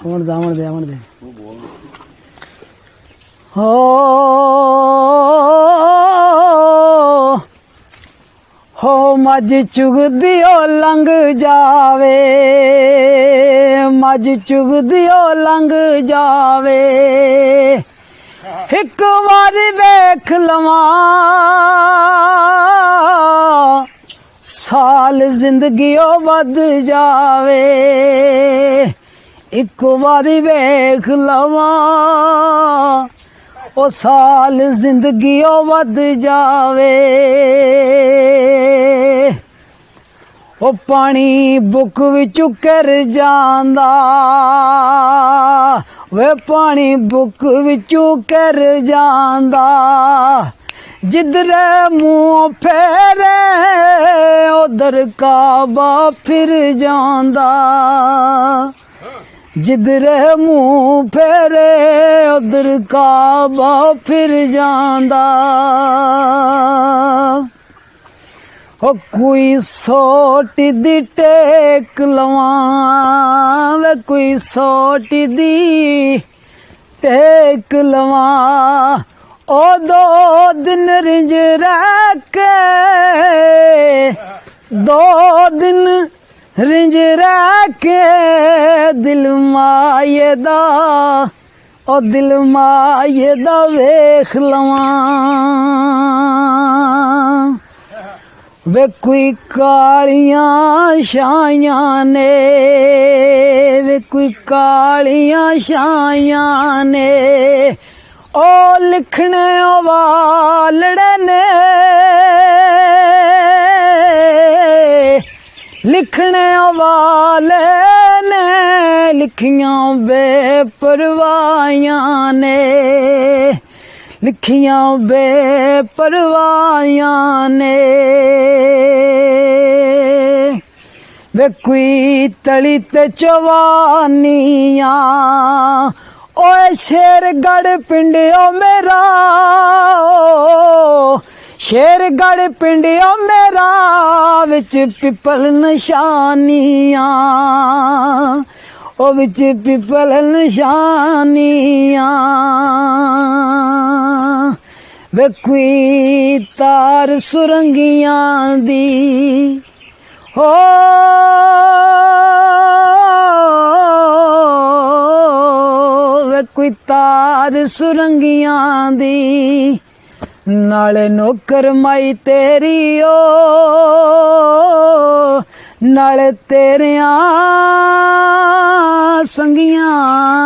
कौन दामन दे हो मज चुगदियो लंघ जावे, मज चुगदियो लंघ जावे, एक बारी वेख लवां साल जिंदगी वध जावे, एक बारी वेख लवां ओ साल जिंदगी वध जावे। ओ पानी बुक विचों कर जांदा, वे पानी बुक विचों कर जांदा, जिधरे मुंह फेरे उधर काबा फिर जांदा, जिधरे मुंह फेरे उधर काबा फिर जांदा। ओ कोई सोटी दी टेक लवां, वे कोई सोटी दी टेक लवां, ओ दो दिन रिंज रह के, दो दिन रिंज रह के दिल माये दा, ओ दिल माये दा वेख लवां। वे कोई कालियां छाइयां ने, वे कोई कालियां छाइयां ने, ओ लिखने वालड़े ने, लिखने वाले ने लिखियां बेपरवाहियां ने, लिखियां बेपरवाहियां ने। वे कोई तली ते चवानियां, ओए शेरगढ़ पिंडियो मेरा, शेरगढ़ पिंडियो मेरा, विच पिपल निशानियां, ओ विच पिपल निशानियां। वे कोई तार सुरंगियां दी, हो वे कोई तार सुरंगियां दी, नाले नौकर माई तेरी ओ, नाले तेरियां संगियां